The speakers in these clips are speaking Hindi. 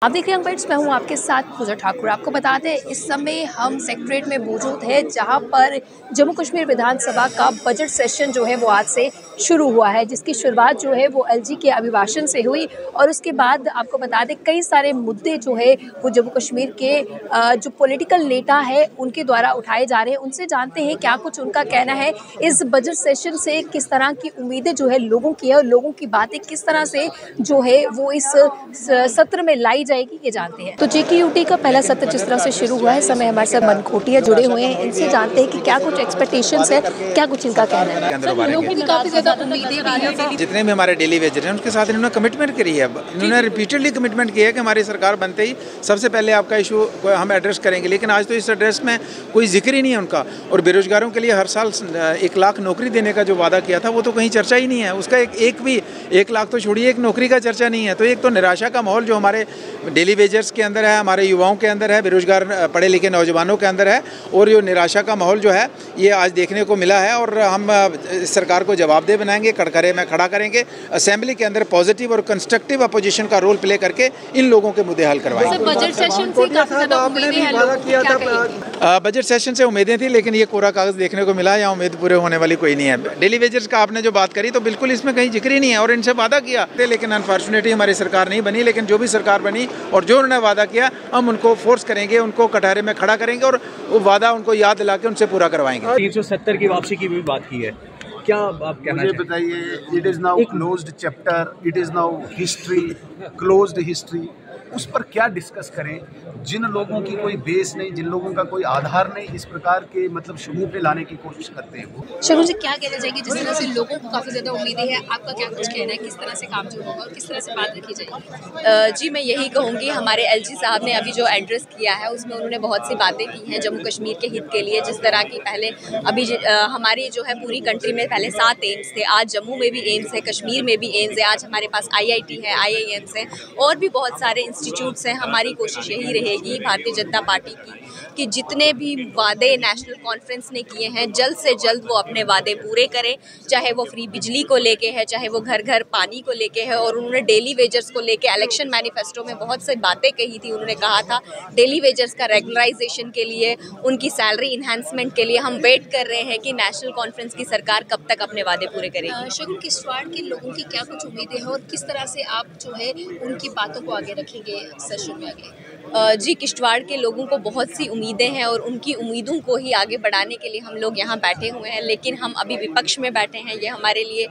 आप देख रहे हैं अंबेड्स, मैं हूं आपके साथ पूजा ठाकुर। आपको बता दें इस समय हम सेक्रेटरीट में मौजूद है जहां पर जम्मू कश्मीर विधानसभा का बजट सेशन जो है वो आज से शुरू हुआ है, जिसकी शुरुआत जो है वो एलजी के अभिभाषण से हुई और उसके बाद आपको बता दें कई सारे मुद्दे जो है वो जम्मू कश्मीर के जो पॉलिटिकल नेता है उनके द्वारा उठाए जा रहे हैं। उनसे जानते हैं क्या कुछ उनका कहना है इस बजट सेशन से, किस तरह की उम्मीदें जो है लोगों की है और लोगों की बातें किस तरह से जो है वो इस सत्र में लाई जाएगी, ये जानते हैं। तो जेकेयूटी का पहला सत्र जिस तरह से शुरू हुआ है, समय हमारे साथ मनकोटिया जुड़े हुए हैं, इनसे जानते हैं कि क्या कुछ एक्सपेक्टेशंस है, क्या कुछ इनका कहना है। लोगों की काफी ज्यादा उम्मीदें भी हैं। जितने भी हमारे डेली वेजर हैं उनके साथ इन्होंने कमिटमेंट करी है, इन्होंने रिपीटेडली कमिटमेंट किया है कि हमारी सरकार बनते ही सबसे पहले आपका इशू हम एड्रेस करेंगे। लेकिन आज तो इस एड्रेस में कोई जिक्र ही नहीं है उनका। और बेरोजगारों के लिए हर साल 1 लाख नौकरी देने का जो वादा किया था वो तो कहीं चर्चा ही नहीं है उसका। एक भी 1 लाख तो छोड़िए, एक नौकरी का चर्चा नहीं है। तो एक तो निराशा का माहौल जो हमारे डेली वेजर्स के अंदर है, हमारे युवाओं के अंदर है, बेरोजगार पढ़े लिखे नौजवानों के अंदर है, और ये निराशा का माहौल जो है ये आज देखने को मिला है। और हम सरकार को जवाबदेह बनाएंगे, कटघरे में खड़ा करेंगे, असेंबली के अंदर पॉजिटिव और कंस्ट्रक्टिव अपोजिशन का रोल प्ले करके इन लोगों के मुद्दे हल करवाएंगे। बजट सेशन से काफी ज्यादा उम्मीदें हैं लोगों की, क्या कहेंगे? बजट सेशन से उम्मीदें थी, लेकिन ये कोरा कागज देखने को मिला, या उम्मीद पूरे होने वाली कोई नहीं है। डेली वेजर्स का आपने जो बात करी तो बिल्कुल इसमें कहीं जिक्र ही नहीं है, और इनसे वादा किया लेकिन अनफॉर्चुनेटली हमारी सरकार नहीं बनी। लेकिन जो भी सरकार बनी और जो उन्होंने वादा किया हम उनको फोर्स करेंगे, उनको कटघरे में खड़ा करेंगे और वो वादा उनको याद दिला के उनसे पूरा करवाएंगे। 370 की वापसी की भी बात की है, क्या आप कहना मुझे बताइए। It is now closed chapter, it is now history, closed history. उस पर क्या डिस्कस करें? जिन लोगों की कोई बेस नहीं, जिन लोगों का कोई आधार नहीं, इस प्रकार के मतलब शुरू पे लाने की कोशिश करते हैं वो। शगुन जी, क्या कहना चाहिए जिस तरह से लोगों को काफ़ी ज़्यादा उम्मीदें हैं, आपका क्या कुछ कहना है, किस तरह से काम जो होगा और किस तरह से बात रखी जाएगी? जी मैं यही कहूँगी, हमारे एलजी साहब ने अभी जो एड्रेस किया है उसमें उन्होंने बहुत सी बातें की हैं जम्मू कश्मीर के हित के लिए। जिस तरह की पहले अभी हमारी जो है पूरी कंट्री में पहले 7 एम्स थे, आज जम्मू में भी एम्स है, कश्मीर में भी एम्स है, आज हमारे पास IIT है, IIMs है और भी बहुत सारे इंस्टीट्यूट्स हैं। हमारी कोशिश यही रहेगी भारतीय जनता पार्टी की कि जितने भी वादे नेशनल कॉन्फ्रेंस ने किए हैं जल्द से जल्द वो अपने वादे पूरे करें, चाहे वो फ्री बिजली को लेके है, चाहे वो घर घर पानी को लेके है। और उन्होंने डेली वेजर्स को लेके इलेक्शन मैनिफेस्टो में बहुत सी बातें कही थी। उन्होंने कहा था डेली वेजर्स का रेगुलराइजेशन के लिए, उनकी सैलरी इन्हांसमेंट के लिए हम वेट कर रहे हैं कि नेशनल कॉन्फ्रेंस की सरकार कब तक अपने वादे पूरे करेगी। शगुन, किश्तवाड़ के लोगों की क्या कुछ उम्मीदें हैं और किस तरह से आप जो है उनकी बातों को आगे रखेंगे सेशन में आगे? जी किश्तवाड़ के लोगों को बहुत सी उम्मीदें हैं और उनकी उम्मीदों को ही आगे बढ़ाने के लिए हम लोग यहाँ बैठे हुए हैं। लेकिन हम अभी विपक्ष में बैठे हैं, ये हमारे लिए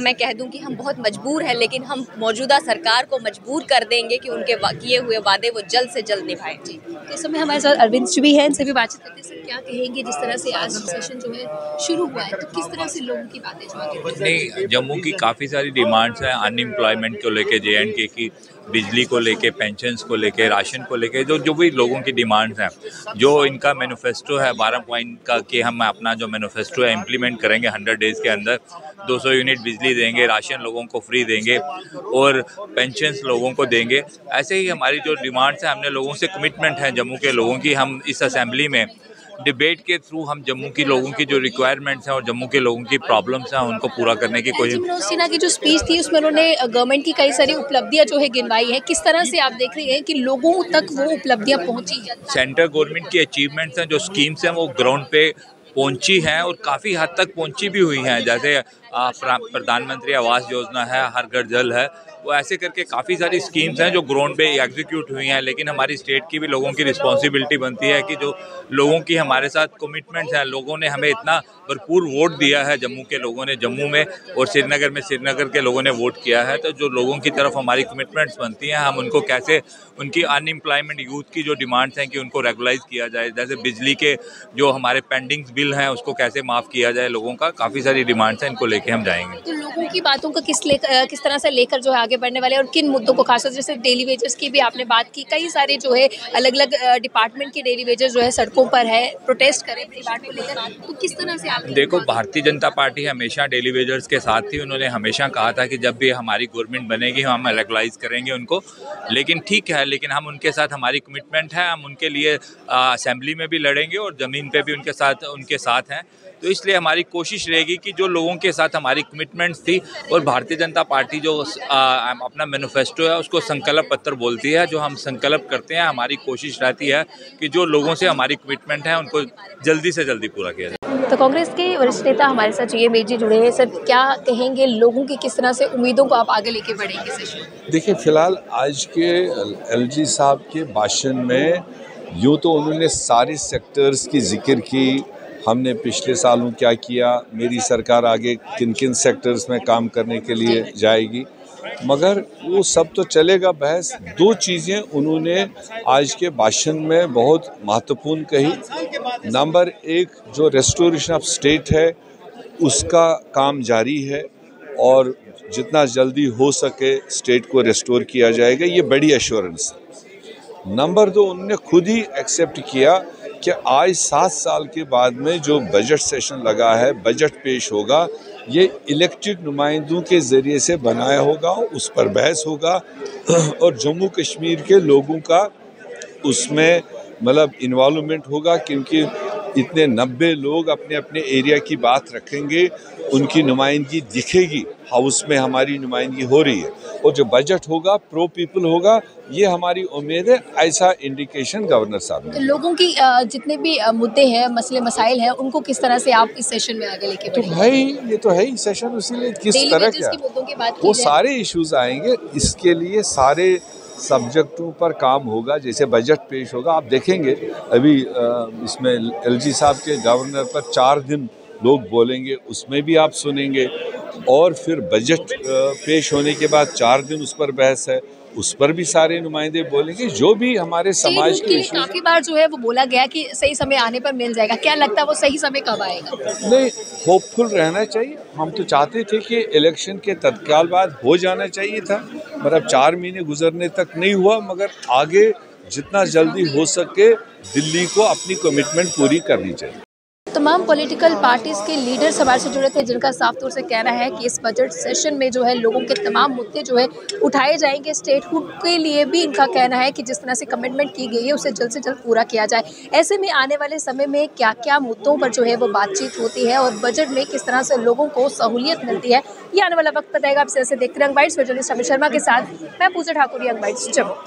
मैं कह दूँ कि हम बहुत मजबूर हैं, लेकिन हम मौजूदा सरकार को मजबूर कर देंगे कि उनके किए हुए वादे वो जल्द से जल्द निभाएं। जी, इस समय हमारे साथ अरविंद जी भी हैं, इनसे भी बातचीत करते हैं। सर, क्या कहेंगे जिस तरह से आज सेशन जो है शुरू हुआ है, तो किस तरह से लोगों की बातें जो आगे? नहीं, जम्मू की काफ़ी सारी डिमांड्स हैं, अनएम्प्लॉयमेंट को लेके, JNK की बिजली को लेके, पेंशन्स को लेके, राशन को लेके, जो भी लोगों की डिमांड्स हैं, जो इनका मैनिफेस्टो है 12 पॉइंट का कि हम अपना जो मैनिफेस्टो है इम्प्लीमेंट करेंगे 100 डेज़ के अंदर। 200 यूनिट बिजली देंगे, राशन लोगों को फ्री देंगे और पेंशन्स लोगों को देंगे। ऐसे ही हमारी जो डिमांड्स हैं, हमने लोगों से कमिटमेंट है जम्मू के लोगों की, हम इस असेंबली में डिबेट के थ्रू हम जम्मू की लोगों की जो रिक्वायरमेंट्स हैं और जम्मू के लोगों की प्रॉब्लम्स हैं उनको पूरा करने की कोशिश। मनोज सिन्हा की जो स्पीच थी उसमें उन्होंने गवर्नमेंट की कई सारी उपलब्धियां जो है गिनवाई है, किस तरह से आप देख रहे हैं कि लोगों तक वो उपलब्धियां पहुंची है? सेंट्रल गवर्नमेंट की अचीवमेंट्स हैं, जो स्कीम्स हैं वो ग्राउंड पे पहुंची हैं और काफ़ी हद तक पहुंची भी हुई हैं। जैसे प्रधानमंत्री आवास योजना है, हर घर जल है, वो ऐसे करके काफ़ी सारी स्कीम्स हैं जो ग्राउंड पे एग्जीक्यूट हुई हैं। लेकिन हमारी स्टेट की भी लोगों की रिस्पॉन्सिबिलिटी बनती है कि जो लोगों की हमारे साथ कमिटमेंट्स हैं, लोगों ने हमें इतना भरपूर वोट दिया है, जम्मू के लोगों ने जम्मू में और श्रीनगर में श्रीनगर के लोगों ने वोट किया है, तो जो लोगों की तरफ हमारी कमिटमेंट्स बनती हैं, हम उनको कैसे उनकी अनएम्प्लॉयमेंट यूथ की जो डिमांड्स हैं कि उनको रेगुलाइज किया जाए, जैसे बिजली के जो हमारे पेंडिंग बिल हैं उसको कैसे माफ़ किया जाए लोगों का, काफ़ी सारी डिमांड्स हैं, इनको लेके हम जाएंगे। तो लोगों की बातों का किस तरह से लेकर जो है आगे बढ़ने वाले और किन मुद्दों को खासकर, जैसे डेली वेजर्स की भी आपने बात की, कई सारे जो है अलग अलग डिपार्टमेंट के डेली वेजर्स जो है सड़कों पर है, प्रोटेस्ट करें अपनी बात को लेकर, तो किस तरह से आप देखो, भारतीय जनता पार्टी हमेशा डेली वेजर्स के साथ थी। उन्होंने हमेशा कहा था कि जब भी हमारी गवर्नमेंट बनेगी हम रेगुलाइज करेंगे उनको। लेकिन ठीक है, लेकिन हम उनके साथ, हमारी कमिटमेंट है, हम उनके लिए असेंबली में भी लड़ेंगे और ज़मीन पे भी उनके साथ हैं। तो इसलिए हमारी कोशिश रहेगी कि जो लोगों के साथ हमारी कमिटमेंट्स थी, और भारतीय जनता पार्टी जो अपना मैनिफेस्टो है उसको संकल्प पत्र बोलती है, जो हम संकल्प करते हैं, हमारी कोशिश रहती है कि जो लोगों से हमारी कमिटमेंट है उनको जल्दी से जल्दी पूरा किया जाए। तो कांग्रेस के वरिष्ठ नेता हमारे साथ ये मेर जी जुड़े हैं। सर, क्या कहेंगे, लोगों की किस तरह से उम्मीदों को आप आगे लेके बढ़ेंगे सेशन? देखिए, फिलहाल आज के एलजी साहब के भाषण में यूँ तो उन्होंने सारे सेक्टर्स की जिक्र की, हमने पिछले सालों क्या किया, मेरी सरकार आगे किन किन सेक्टर्स में काम करने के लिए जाएगी, मगर वो सब तो चलेगा बहस। दो चीज़ें उन्होंने आज के भाषण में बहुत महत्वपूर्ण कही। नंबर एक, जो रेस्टोरेशन ऑफ स्टेट है उसका काम जारी है और जितना जल्दी हो सके स्टेट को रेस्टोर किया जाएगा, ये बड़ी एश्योरेंस है। नंबर दो, उन्होंने खुद ही एक्सेप्ट किया कि आज 7 साल के बाद में जो बजट सेशन लगा है, बजट पेश होगा, ये इलेक्टेड नुमाइंदों के ज़रिए से बनाया होगा, उस पर बहस होगा और जम्मू कश्मीर के लोगों का उसमें मतलब इन्वॉल्वमेंट होगा, क्योंकि इतने 90 लोग अपने अपने एरिया की बात रखेंगे, उनकी नुमाइंदगी दिखेगी, हाउस में हमारी नुमाइंदगी हो रही है, और जो बजट होगा प्रो पीपल होगा, ये हमारी उम्मीद है। ऐसा इंडिकेशन गवर्नर साहब ने। तो लोगों की जितने भी मुद्दे हैं, मसले मसाइल हैं, उनको किस तरह से आप इस सेशन में आगे लेके बढ़ेंगे? तो है ही, ये तो है ही सेशन, उसीलिए किस तरह का मुद्दों की बात वो सारे इश्यूज आएंगे, इसके लिए सारे सब्जेक्टों पर काम होगा। जैसे बजट पेश होगा, आप देखेंगे अभी इसमें एलजी साहब के गवर्नर पर 4 दिन लोग बोलेंगे, उसमें भी आप सुनेंगे, और फिर बजट पेश होने के बाद 4 दिन उस पर बहस है, उस पर भी सारे नुमाइंदे बोलेंगे, जो भी हमारे समाज के इश्यूज। काफी बार जो है वो बोला गया कि सही समय आने पर मिल जाएगा, क्या लगता है वो सही समय कब आएगा? नहीं, होपफुल रहना चाहिए। हम तो चाहते थे कि इलेक्शन के तत्काल बाद हो जाना चाहिए था, मतलब 4 महीने गुजरने तक नहीं हुआ, मगर आगे जितना जल्दी हो सके दिल्ली को अपनी कमिटमेंट पूरी करनी चाहिए। तमाम पॉलिटिकल पार्टीज के लीडर्स हमारे से जुड़े थे, जिनका साफ तौर से कहना है कि इस बजट सेशन में जो है लोगों के तमाम मुद्दे जो है उठाए जाएंगे। स्टेटहुड के लिए भी इनका कहना है कि जिस तरह से कमिटमेंट की गई है उसे जल्द से जल्द पूरा किया जाए। ऐसे में आने वाले समय में क्या क्या मुद्दों पर जो है वो बातचीत होती है और बजट में किस तरह से लोगों को सहूलियत मिलती है, ये आने वाला वक्त बताएगा। आपसे ऐसे देखते रंग बाइट्स, जर्नलिस्ट अमित शर्मा के साथ मैं पूजा ठाकुर, यंग बाइट्स, जम्मू।